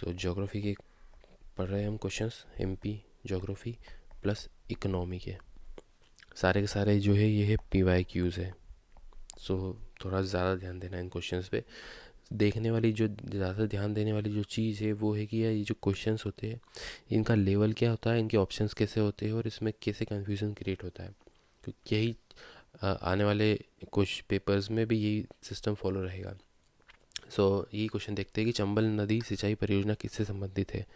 तो ज्योग्राफी के पढ़ रहे हैं हम questions, MP geography plus economy के सारे जो है ये है PYQs है। सो थोड़ा ज़्यादा ध्यान देना इन क्वेश्चंस पे। देखने वाली जो ज़्यादा ध्यान देने वाली जो चीज़ है वो है कि यार ये जो क्वेश्चंस होते हैं इनका लेवल क्या होता है, इनके ऑप्शंस कैसे होते हैं और इसमें कैसे कन्फ्यूज़न क्रिएट होता है, क्योंकि यही आने वाले कुछ पेपर्स में भी यही सिस्टम फॉलो रहेगा। सो यही क्वेश्चन देखते हैं कि चंबल नदी सिंचाई परियोजना किससे संबंधित है।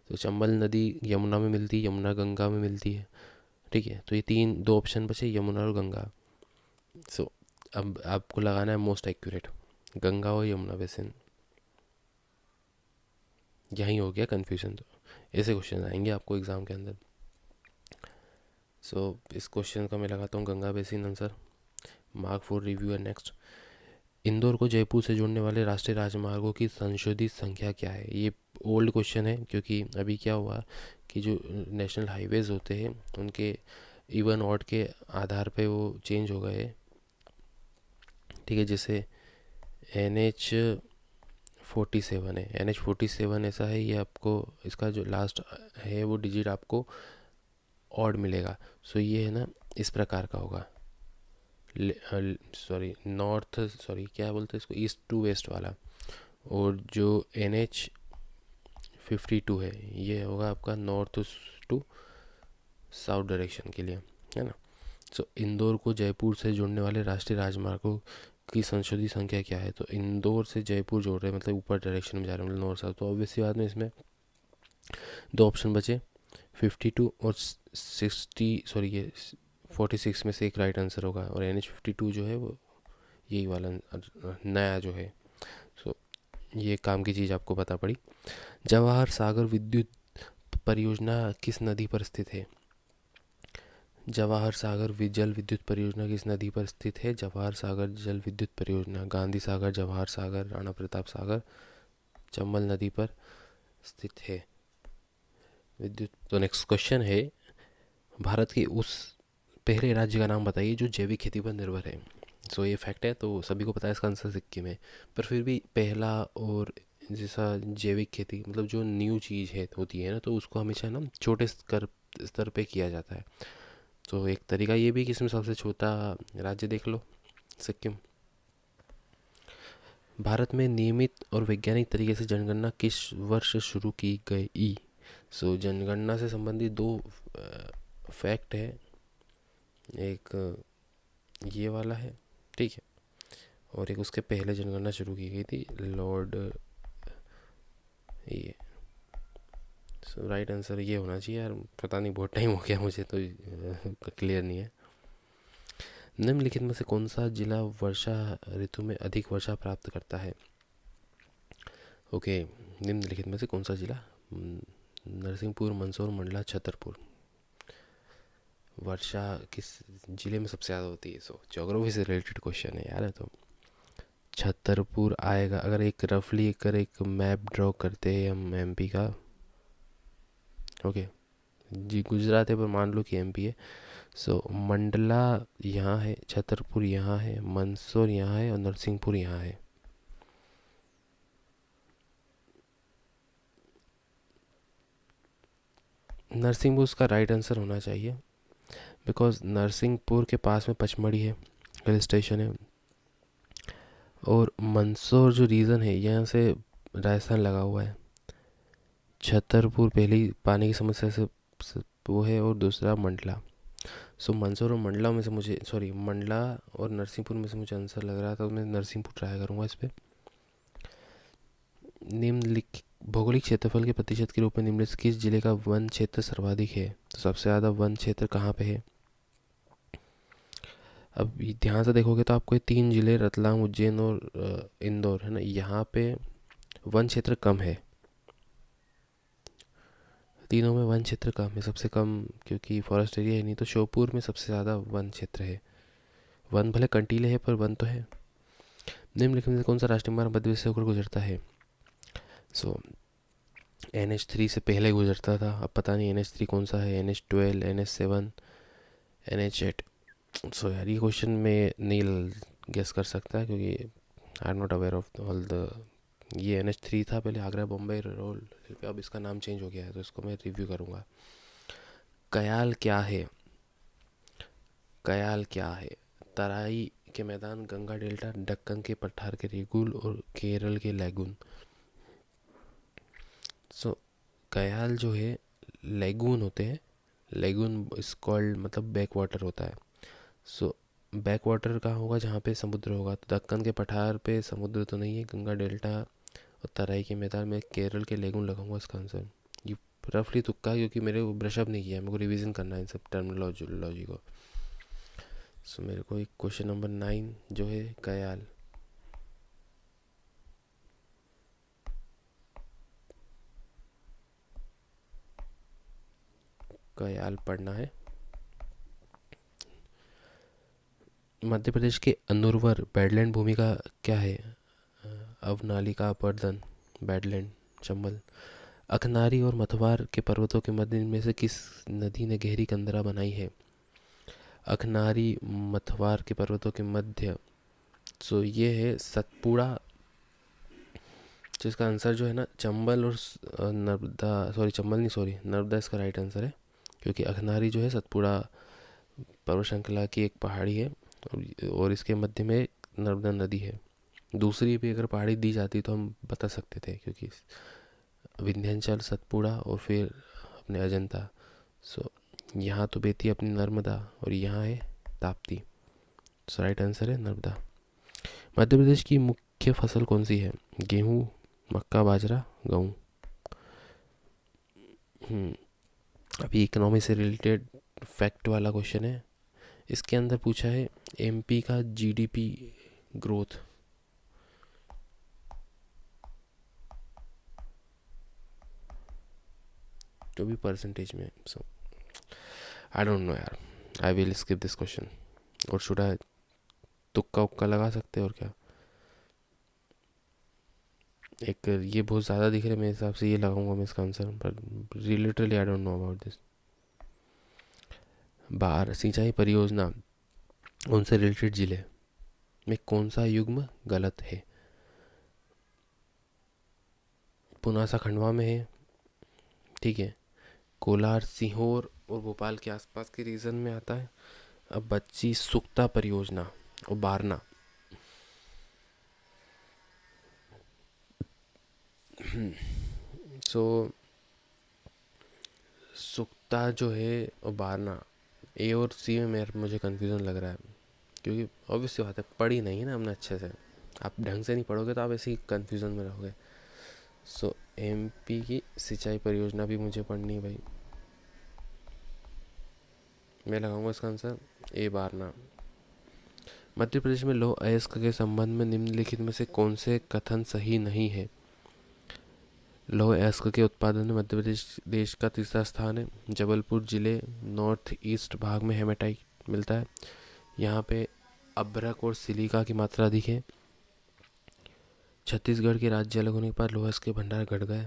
तो चंबल नदी यमुना में मिलती है, यमुना गंगा में मिलती है, ठीक है। तो ये दो ऑप्शन बचे, यमुना और गंगा। सो अब आपको लगाना है मोस्ट एक्यूरेट, गंगा और यमुना बेसिन। यहीं हो गया कन्फ्यूजन। तो ऐसे क्वेश्चन आएंगे आपको एग्ज़ाम के अंदर। सो इस क्वेश्चन का मैं लगाता हूँ Ganga basin answer. Mark for review है नेक्स्ट। इंदौर को जयपुर से जोड़ने वाले राष्ट्रीय राजमार्गों की संशोधित संख्या क्या है। ये ओल्ड क्वेश्चन है, क्योंकि अभी क्या हुआ कि जो नेशनल हाईवेज़ होते हैं उनके इवन ऑड के आधार पे वो चेंज हो गए, ठीक है। जैसे NH47 है, NH47 ऐसा है, ये आपको इसका जो लास्ट है वो डिजिट आपको ऑड मिलेगा। सो ये है ना इस प्रकार का होगा, सॉरी क्या बोलते हैं इसको, ईस्ट टू वेस्ट वाला। और जो NH52 है ये होगा आपका नॉर्थ टू साउथ डायरेक्शन के लिए, है ना। सो इंदौर को जयपुर से जोड़ने वाले राष्ट्रीय राजमार्गों की संशोधित संख्या क्या है। तो इंदौर से जयपुर जोड़ रहे हैं मतलब ऊपर डायरेक्शन में जा रहे हैं, मतलब नॉर्थ साउथ। तो ऑब्वियसली बात में इसमें दो ऑप्शन बचे, 52 और 60, सॉरी ये 46 में से एक राइट आंसर होगा। और NH52 जो है वो यही वाला नया जो है। सो ये काम की चीज़ आपको पता पड़ी। जवाहर सागर विद्युत परियोजना किस नदी पर स्थित है। जवाहर सागर जल विद्युत परियोजना किस नदी पर स्थित है। जवाहर सागर जल विद्युत परियोजना गांधी सागर, जवाहर सागर, राणा प्रताप सागर, चंबल नदी पर स्थित है विद्युत। तो नेक्स्ट क्वेश्चन है, भारत के उस पहले राज्य का नाम बताइए जो जैविक खेती पर निर्भर है। सो ये फैक्ट है, तो सभी को पता है इसका आंसर सिक्किम है। पर फिर भी पहला और जैसा जैविक खेती मतलब जो न्यू चीज़ है होती है ना, तो उसको हमेशा ना छोटे स्तर पे किया जाता है। तो एक तरीका ये भी कि इसमें सबसे छोटा राज्य देख लो, सिक्किम। भारत में नियमित और वैज्ञानिक तरीके से जनगणना किस वर्ष शुरू की गई। सो जनगणना से संबंधित दो फैक्ट है, एक ये वाला है, ठीक है, और एक उसके पहले जनगणना शुरू की गई थी लॉर्ड ये। सो राइट आंसर ये होना चाहिए यार, पता नहीं बहुत टाइम हो गया मुझे तो क्लियर नहीं है। निम्नलिखित में से कौन सा जिला वर्षा ऋतु में अधिक वर्षा प्राप्त करता है। ओके, निम्नलिखित में से कौन सा जिला, नरसिंहपुर, मंदसौर, मंडला, छतरपुर। वर्षा किस जिले में सबसे ज़्यादा होती है। सो ज्योग्राफी से रिलेटेड क्वेश्चन है यार। तो छतरपुर आएगा। अगर एक रफली अगर एक मैप ड्रॉ करते हैं हम MP का, ओके जी गुजरात है पर मान लो कि MP है। सो मंडला यहाँ है, छतरपुर यहाँ है, मंदसौर यहाँ है और नरसिंहपुर यहाँ है। नरसिंहपुर उसका राइट आंसर होना चाहिए, बिकॉज नरसिंहपुर के पास में पचमढ़ी है, हिल स्टेशन है। और मंदसौर जो रीज़न है यहाँ से राजस्थान लगा हुआ है। छतरपुर पहली पानी की समस्या से वो है, और दूसरा मंडला। सो मंदसौर और मंडला में से मुझे, सॉरी मंडला और नरसिंहपुर में से मुझे आंसर लग रहा था, तो मैं नरसिंहपुर ट्राई करूँगा इस पर। निम्नलिखित भौगोलिक क्षेत्रफल के प्रतिशत के रूप में निम्नलिखित किस जिले का वन क्षेत्र सर्वाधिक है। तो सबसे ज़्यादा वन क्षेत्र कहाँ पे है। अब ध्यान से देखोगे तो आपको ये तीन जिले रतलाम, उज्जैन और इंदौर है ना, यहाँ पे वन क्षेत्र कम है। तीनों में वन क्षेत्र कम है, सबसे कम, क्योंकि फॉरेस्ट एरिया है नहीं। तो श्योपुर में सबसे ज़्यादा वन क्षेत्र है। वन भले कंटीले है पर वन तो है। निम्नलिखित में से कौन सा राष्ट्रीय मार्ग मध्य प्रदेश से होकर गुजरता है। सो NH3 से पहले गुजरता था, अब पता नहीं NH3 कौन सा है, NH12, NH7, NH8। सो यार ये क्वेश्चन में नहीं गेस कर सकता, क्योंकि I am not aware of all the ये NH3 था पहले, आगरा बॉम्बे रोड, अब इसका नाम चेंज हो गया है, तो इसको मैं रिव्यू करूँगा। कयाल क्या है? कयाल क्या है? तराई के मैदान, गंगा डेल्टा, दक्कन के पठार के रेगुल और केरल के लैगून। सो कयाल जो है लैगून होते हैं। लैगून इज कॉल्ड मतलब बैक वाटर होता है। सो बैक वाटर कहाँ होगा? जहाँ पे समुद्र होगा। तो दक्कन के पठार पे समुद्र तो नहीं है, गंगा डेल्टा और तराई के मैदान में केरल के लेगुन लगाऊंगा इसका आंसर। ये रफली तुक्का, क्योंकि मेरे को ब्रशअप नहीं किया है, मेरे को रिवीजन करना है इन सब टर्मिनोलॉजी को। सो मेरे को एक क्वेश्चन नंबर 9 जो है कयाल। कयाल पढ़ना है। मध्य प्रदेश के अनुर्वर बैडलैंड भूमि का क्या है? अवनालिका, पर्दन, बैडलैंड, चंबल। अखनारी और मथवार के पर्वतों के मध्य में से किस नदी ने गहरी कंदरा बनाई है? अखनारी मथवार के पर्वतों के मध्य, सो ये है सतपुड़ा। जिसका आंसर जो है ना चंबल और नर्मदा, सॉरी चंबल नहीं, सॉरी नर्मदा इसका राइट आंसर है। क्योंकि अखनारी जो है सतपुड़ा पर्वत श्रृंखला की एक पहाड़ी है, और इसके मध्य में नर्मदा नदी है। दूसरी भी अगर पहाड़ी दी जाती तो हम बता सकते थे, क्योंकि विंध्याचल, सतपुड़ा और फिर अपने अजंता। सो यहाँ तो बहती है अपनी नर्मदा, और यहाँ है ताप्ती। सो राइट आंसर है नर्मदा। मध्य प्रदेश की मुख्य फसल कौन सी है? गेहूँ, मक्का, बाजरा, गेहूँ। अभी इकोनॉमी से रिलेटेड फैक्ट वाला क्वेश्चन है। इसके अंदर पूछा है MP का GDP ग्रोथ। जो भी परसेंटेज में। सो आई डोंट नो यार, I will skip this question. और शुड आई तुक्का उक्का लगा सकते हैं और क्या? एक ये बहुत ज़्यादा दिख रहा है मेरे हिसाब से, ये लगाऊंगा मैं इसका आंसर, पर literally I don't know about this. बाढ़ सिंचाई परियोजना उनसे रिलेटेड जिले में कौन सा युग्म गलत है? पुनासा खंडवा में है, ठीक है। कोलार, सीहोर और भोपाल के आसपास के रीजन में आता है। अब बच्ची सुक्ता परियोजना और बारना। सो सुक्ता जो है और बारना, A और C में मेरे मुझे कंफ्यूजन लग रहा है, क्योंकि ऑब्वियसली बात है पढ़ी नहीं है ना हमने अच्छे से। आप ढंग से नहीं पढ़ोगे तो आप ऐसे ही कंफ्यूजन में रहोगे। सो MP की सिंचाई परियोजना भी मुझे पढ़नी है भाई। मैं लगाऊंगा इसका आंसर A, बारना। मध्य प्रदेश में लौह अयस्क के संबंध में निम्नलिखित में से कौन से कथन सही नहीं है? लौह अयस्क के उत्पादन में मध्य प्रदेश देश का तीसरा स्थान है। जबलपुर जिले नॉर्थ ईस्ट भाग में हेमाटाइट मिलता है। यहाँ पे अभ्रक और सिलिका की मात्रा अधिक है। छत्तीसगढ़ के राज्य अलग होने के बाद लौह अयस्क के भंडार घट गए,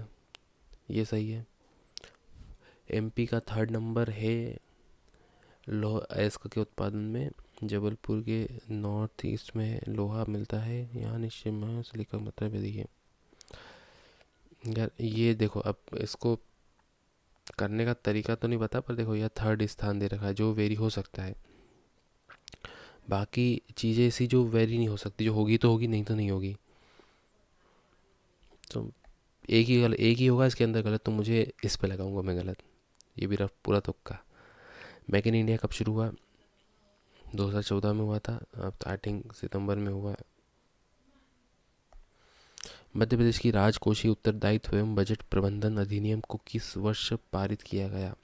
ये सही है। MP का 3rd नंबर है लौह अयस्क के उत्पादन में। जबलपुर के नॉर्थ ईस्ट में लोहा मिलता है, यहाँ निश्चय में सिलिका की मात्रा भी अधिक है। यार ये देखो, अब इसको करने का तरीका तो नहीं पता, पर देखो यह 3rd स्थान दे रखा है, जो वेरी हो सकता है। बाकी चीज़ें ऐसी जो वेरी नहीं हो सकती, जो होगी तो होगी, नहीं तो नहीं होगी। तो एक ही होगा इसके अंदर गलत, तो मुझे इस पे लगाऊंगा मैं गलत। ये भी रफ पूरा तुक्का। मेक इन इंडिया कब शुरू हुआ? 2014 में हुआ था, अब आई थिंक सितंबर में हुआ। मध्य प्रदेश की राजकोषीय उत्तरदायित्व एवं बजट प्रबंधन अधिनियम को किस वर्ष पारित किया गया?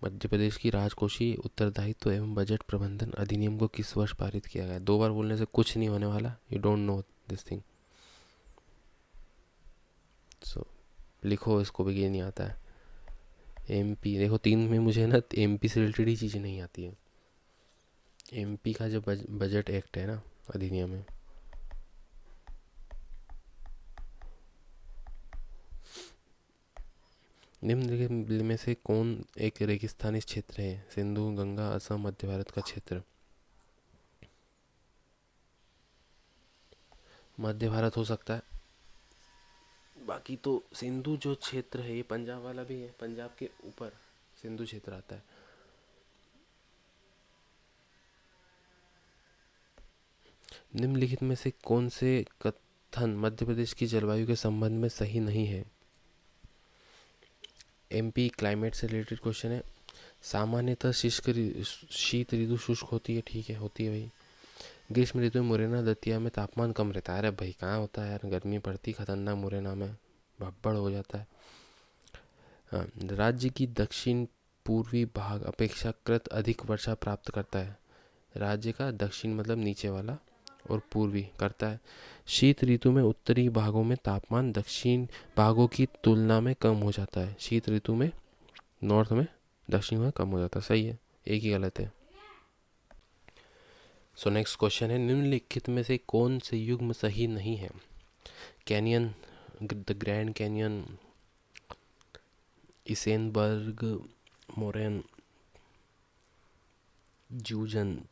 मध्य प्रदेश की राजकोषीय उत्तरदायित्व एवं बजट प्रबंधन अधिनियम को किस वर्ष पारित किया गया? 2 बार बोलने से कुछ नहीं होने वाला, you don't know this thing. So लिखो इसको भी, ये नहीं आता है। MP देखो 3 में मुझे ना MP से रिलेटेड ही चीज़ें नहीं आती है। MP का जो बजट एक्ट है ना, अधिनियम है। निम्नलिखित में से कौन एक रेगिस्तानी क्षेत्र है? सिंधु, गंगा, असम, मध्य भारत का क्षेत्र। मध्य भारत हो सकता है। बाकी तो सिंधु जो क्षेत्र है, ये पंजाब वाला भी है, पंजाब के ऊपर सिंधु क्षेत्र आता है। निम्नलिखित में से कौन से कथन मध्य प्रदेश की जलवायु के संबंध में सही नहीं है? एमपी क्लाइमेट से रिलेटेड क्वेश्चन है। सामान्यतः शीत ऋतु शुष्क होती है, ठीक है, होती है भाई। ग्रीष्म ऋतु में मुरैना दतिया में तापमान कम रहता है। अरे भाई कहाँ होता है यार, गर्मी पड़ती खतरनाक मुरैना में, भब्बड़ हो जाता है। हाँ, राज्य की दक्षिण पूर्वी भाग अपेक्षाकृत अधिक वर्षा प्राप्त करता है। राज्य का दक्षिण मतलब नीचे वाला, और पूर्वी करता है। शीत ऋतु में उत्तरी भागों में तापमान दक्षिण भागों की तुलना में कम हो जाता है। शीत ऋतु में नॉर्थ में, दक्षिण में कम हो जाता है। सही है, एक ही गलत है। सो नेक्स्ट क्वेश्चन है, निम्नलिखित में से कौन से युग्म सही नहीं है? कैनियन, द ग्रैंड कैनियन, इसेनबर्ग मोरेन, जूजन।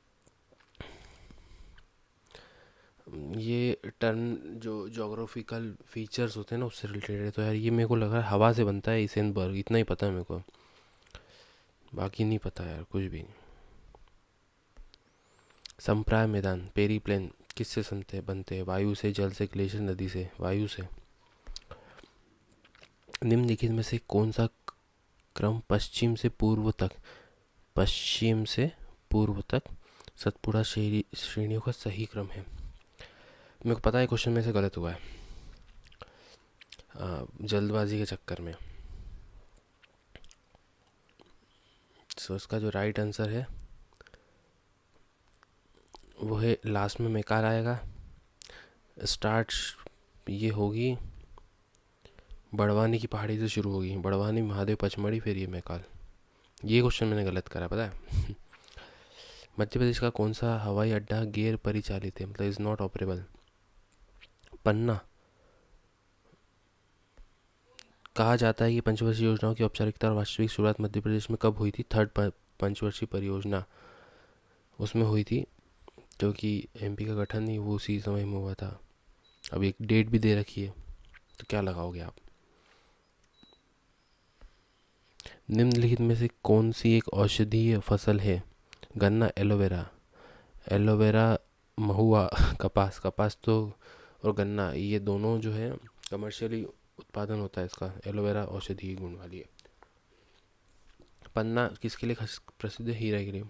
ये टर्म जो जोग्राफिकल फीचर्स होते हैं ना, उससे रिलेटेड है। तो यार ये मेरे को लग रहा है हवा से बनता है इसेनबर्ग, इतना ही पता है मेरे को, बाकी नहीं पता यार कुछ भी। संप्राय मैदान, पेरी प्लेन किससे बनते हैं? वायु से, जल से, ग्लेशियर, नदी से? वायु से। निम्नलिखित में से कौन सा क्रम पश्चिम से पूर्व तक सतपुड़ा श्रेणियों का सही क्रम है? मेरे को पता है क्वेश्चन में से गलत हुआ है जल्दबाजी के चक्कर में। सो इसका जो राइट आंसर है वो है, लास्ट में मेकार आएगा। स्टार्ट ये होगी बड़वानी की पहाड़ी से शुरू होगी, बड़वानी, महादेव, पचमढ़ी, फिर ये मेकाल। ये क्वेश्चन मैंने गलत करा, पता है। मध्य प्रदेश का कौन सा हवाई अड्डा गैर परिचालित है, मतलब इज़ नॉट ऑपरेबल? पन्ना। कहा जाता है कि पंचवर्षीय योजनाओं की औपचारिकता और वास्तविक शुरुआत मध्य प्रदेश में कब हुई थी? थर्ड पंचवर्षीय परियोजना उसमें हुई थी, क्योंकि एमपी का गठन नहीं वो उसी समय में हुआ था। अब एक डेट भी दे रखी है, तो क्या लगाओगे आप? निम्नलिखित में से कौन सी एक औषधीय फसल है? गन्ना, एलोवेरा। एलोवेरा, महुआ, कपास। कपास तो और गन्ना, ये दोनों जो है कमर्शियली उत्पादन होता है इसका। एलोवेरा औषधीय गुण वाली है। पन्ना किसके लिए प्रसिद्ध है? हीरा के लिए।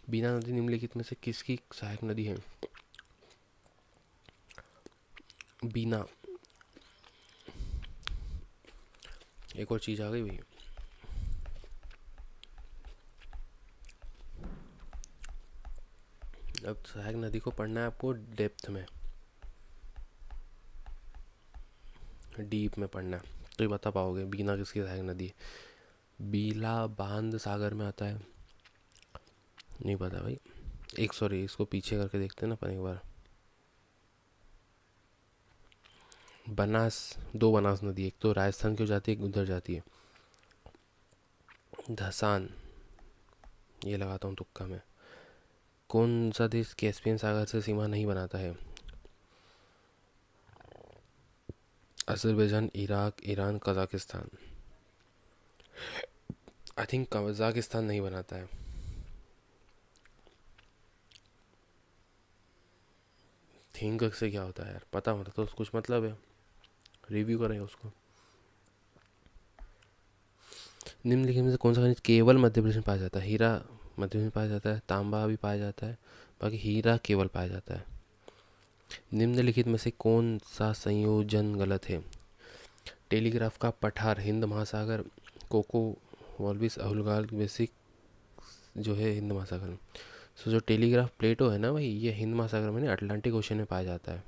बीना नदी निम्नलिखित में से किसकी सहायक नदी है? बीना। एक और चीज आ गई भाई, अब सहायक नदी को पढ़ना है आपको डेप्थ में, डीप में पढ़ना है, तो ये बता पाओगे बीना किसकी सहायक नदी है। बीला बांध सागर में आता है, नहीं पता भाई। एक सॉरी, इसको पीछे करके देखते हैं ना अपन एक बार। बनास, दो बनास नदी, एक तो राजस्थान की हो जाती है, एक उधर जाती है। धसान, ये लगाता हूँ तुक्का में। कौन सा देश कैस्पियन सागर से सीमा नहीं बनाता है? Azerbaijan, Iraq, Iran, Kazakhstan. I think Kazakhstan नहीं बनाता है। थिंक से क्या होता है यार, पता होता तो कुछ मतलब है, रिव्यू करेंगे उसको। निम्नलिखित में से कौन सा खनिज केवल मध्य प्रदेश में पाया जाता है? हीरा मध्य प्रदेश में पाया जाता है, तांबा भी पाया जाता है, बाकी हीरा केवल पाया जाता है। निम्नलिखित में से कौन सा संयोजन गलत है? टेलीग्राफ का पठार हिंद महासागर, कोको वॉल्विस अहुलगाल बेसिक जो है हिंद महासागर में। सो जो टेलीग्राफ प्लेटो है ना भाई, ये हिंद महासागर में नहीं, अटलांटिक ओशन में पाया जाता है,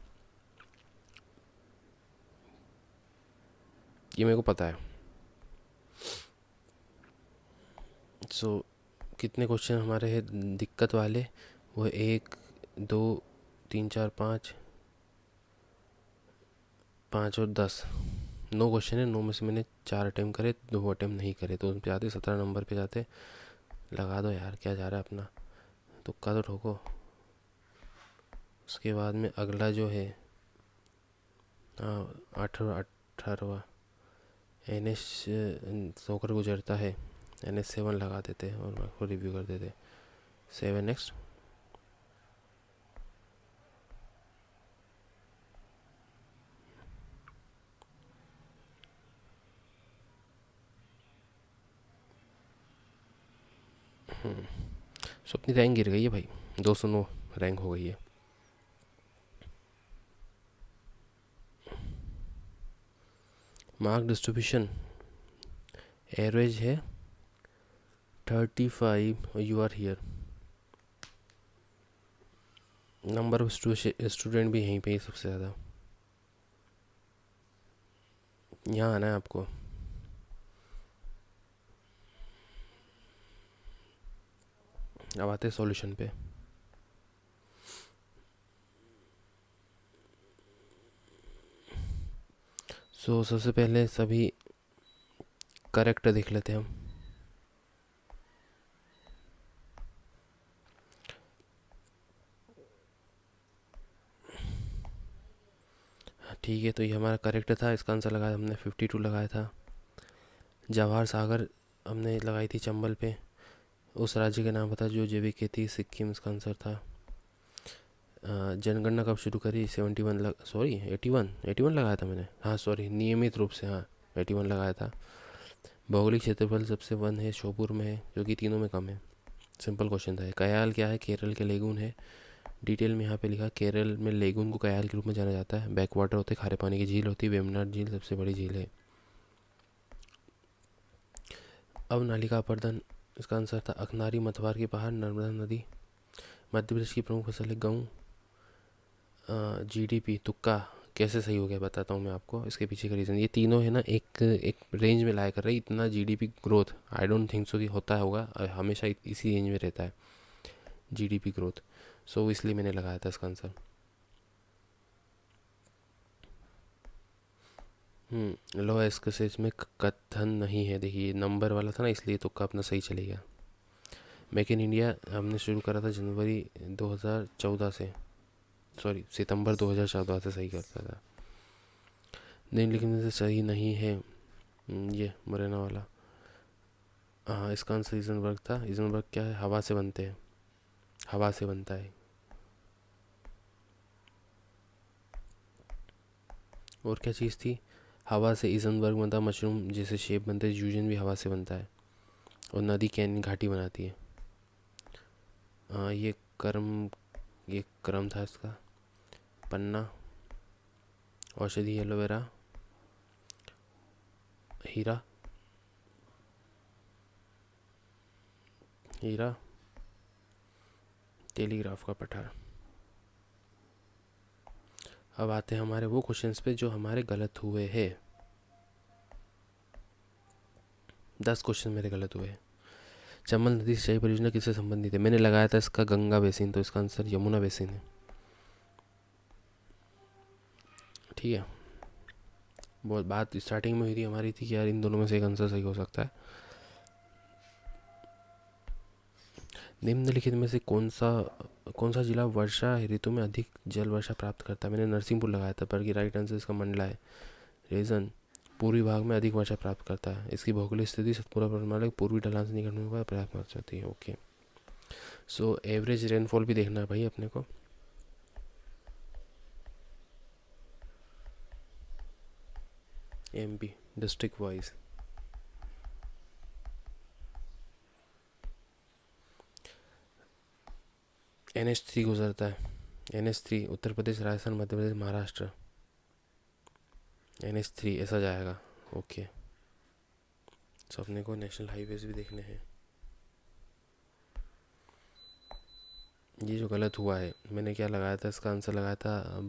ये मेरे को पता है। सो कितने क्वेश्चन हमारे हैं दिक्कत वाले? वो 1 2 3 4 5 5 और 10, 9 क्वेश्चन है। 9 में से मैंने 4 अटैम्प्ट करे, 2 अटैम्प्ट नहीं करे, तो उन पे जाते 17 नंबर पे जाते। लगा दो यार, क्या जा रहा है अपना, तुक्का तो ठोको। उसके बाद में अगला जो है, हाँ 18वां NH होकर गुजरता है, NH7 लगा देते हैं और मैं को रिव्यू कर देते हैं। 7 नेक्स्ट। सो अपनी रैंक गिर गई है भाई, 209 रैंक हो गई है। मार्क डिस्ट्रीब्यूशन एवरेज है 35 और you are here. Number of student भी यहीं पे ही सबसे ज़्यादा। यहाँ आना है आपको। अब आते हैं सॉल्यूशन पे। सो सबसे पहले सभी करेक्ट देख लेते हैं हम। ठीक है, तो ये हमारा करेक्ट था। इसका आंसर लगाया हमने 52 लगाया था। जवाहर सागर हमने लगाई थी चंबल पे। उस राज्य का नाम बता जो जैविक खेती, सिक्किम इसका आंसर था। जनगणना कब शुरू करी? 71 सॉरी 81 लगाया था मैंने, हाँ सॉरी नियमित रूप से, हाँ 81 लगाया था। भौगोलिक क्षेत्रफल सबसे वन है शोपुर में है, जो कि तीनों में कम है। सिंपल क्वेश्चन था। कयाल क्या है? केरल के लेगून है। डिटेल में यहाँ पे लिखा, केरल में लेगून को कयाल के रूप में जाना जाता है। बैक वाटर होते, खारे पानी की झील होती है। वेमनाड झील सबसे बड़ी झील है। अब नालिका अपर्दन, इसका आंसर था अखनारी, मथवार के पहाड़, नर्मदा नदी। मध्य प्रदेश की प्रमुख फसल है गेहूँ। GDP तुक्का कैसे सही हो गया बताता हूँ मैं आपको। इसके पीछे का रीज़न, ये तीनों है ना एक एक रेंज में लाया कर रहे। इतना GDP growth I don't think so कि होता होगा, हमेशा इसी रेंज में रहता है GDP ग्रोथ। सो इसलिए मैंने लगाया था इसका आंसर। लो एस्केसेज में कथन नहीं है। देखिए नंबर वाला था ना, इसलिए तुक्का अपना सही चले गया। मेक इन इंडिया हमने शुरू करा था जनवरी 2014 से, सॉरी सितंबर 2014 से सही करता था। निम्नलिखित में से सही नहीं है ये मुरैना वाला। हाँ इसका आंसर इजनबर्ग था। इजनबर्ग क्या है? हवा से बनते हैं, हवा से बनता है। और क्या चीज़ थी? हवा से इजनबर्ग बनता, मशरूम जैसे शेप बनते हैं, यूजन भी हवा से बनता है। और नदी कैन घाटी बनाती है। हाँ ये क्रम था इसका। पन्ना, औषधि एलोवेरा, हीरा, हीरा टेलीग्राफ का पठार। अब आते हैं हमारे वो क्वेश्चंस पे जो हमारे गलत हुए हैं। 10 क्वेश्चन मेरे गलत हुए हैं। चंबल नदी सिंचाई परियोजना किससे संबंधित है? मैंने लगाया था इसका गंगा बेसिन, तो इसका आंसर यमुना बेसिन है। ठीक है, बहुत बात स्टार्टिंग में हुई थी हमारी थी कि यार इन दोनों में से एक आंसर सही हो सकता है। निम्नलिखित में से कौन सा जिला वर्षा ऋतु में अधिक जल वर्षा प्राप्त करता है? मैंने नरसिंहपुर लगाया था, पर कि राइट आंसर इसका मंडला है। रीज़न, पूर्वी भाग में अधिक वर्षा प्राप्त करता है। इसकी भौगोलिक स्थिति सतपुरा पर्वतमाला के पूर्वी ढलान से निकलने के बाद पर्याप्त मात्रा होती है। ओके, सो एवरेज रेनफॉल भी देखना है भाई अपने को। MP district wise. NH3 गुजरता है। NH3 उत्तर प्रदेश, राजस्थान, मध्य प्रदेश, महाराष्ट्र। NH3 ऐसा जाएगा। ओके, सो अपने को नेशनल हाईवेज भी देखने हैं। ये जो गलत हुआ है, मैंने क्या लगाया था? इसका आंसर लगाया था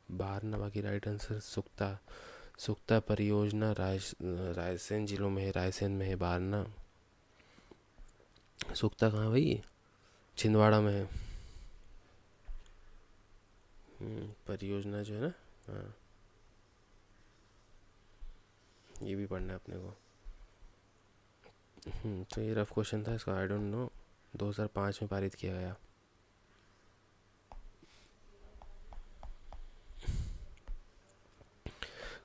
बारना, बाकी राइट आंसर सुक्ता। सुक्ता परियोजना रायसेन जिलों में है, रायसेन में है बारना। सुक्ता कहाँ भाई? छिंदवाड़ा में है। परियोजना जो है ना, हाँ ये भी पढ़ना है अपने को। तो ये रफ क्वेश्चन था, इसका आई डोंट नो। 2005 में पारित किया गया।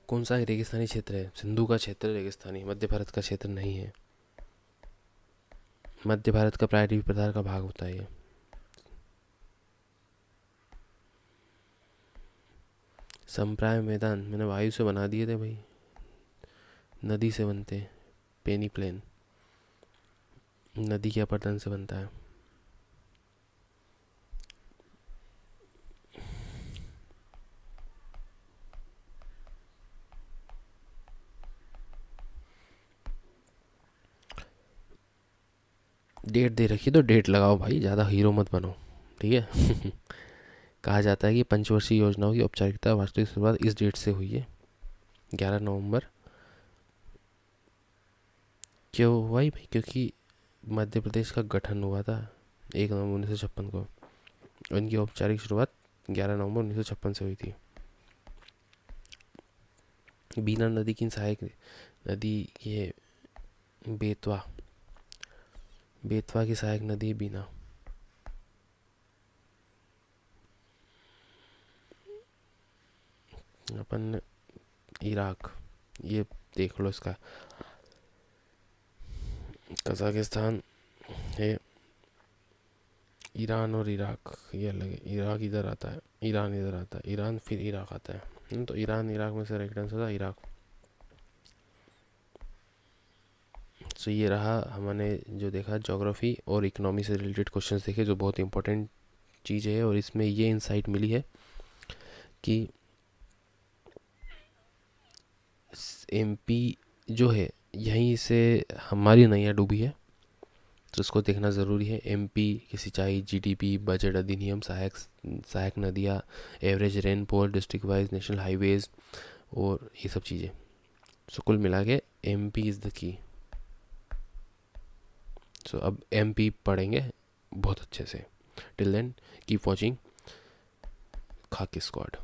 कौन सा रेगिस्तानी क्षेत्र है? सिंधु का क्षेत्र रेगिस्तानी, मध्य भारत का क्षेत्र नहीं है। मध्य भारत का प्रायद्वीप प्रधार का भाग होता है ये। संप्राय मैदान मैंने वायु से बना दिए थे भाई, नदी से बनते हैं। पेनी प्लेन नदी के अपरतन से बनता है। डेट दे रखी तो डेट लगाओ भाई, ज़्यादा हीरो मत बनो, ठीक है। कहा जाता है कि पंचवर्षीय योजनाओं की औपचारिकता वास्तविक शुरुआत इस डेट से हुई है, 11 नवंबर। क्यों हुआ ही भाई? क्योंकि मध्य प्रदेश का गठन हुआ था 1 नवंबर 1956 को। उनकी औपचारिक शुरुआत 11 नवंबर 1956 से हुई थी। बीना नदी की सहायक नदी ये बेतवा, बेतवा की सहायक नदी है बीना। अपन इराक, ये देख लो इसका, कजाकिस्तान है, ईरान और इराक ये अलग है। इराक इधर आता है, ईरान इधर आता है, ईरान फिर इराक आता है। तो ईरान इराक में से राइट आंसर था इराक। सो ये रहा हमने जो देखा, ज्योग्राफी और इकोनॉमी से रिलेटेड क्वेश्चंस देखे, जो बहुत इंपॉर्टेंट चीज़ है। और इसमें ये इंसाइट मिली है कि एमपी जो है यहीं से हमारी नैया डूबी है, तो उसको देखना ज़रूरी है। एमपी की सिंचाई, जीडीपी, बजट अधिनियम, सहायक नदियाँ, average rainfall, district wise national highways और ये सब चीज़ें। सो कुल मिला के एमपी इज़ द की। सो अब एमपी पढ़ेंगे बहुत अच्छे से। टिल देन कीप वॉचिंग खाकी स्क्वाड।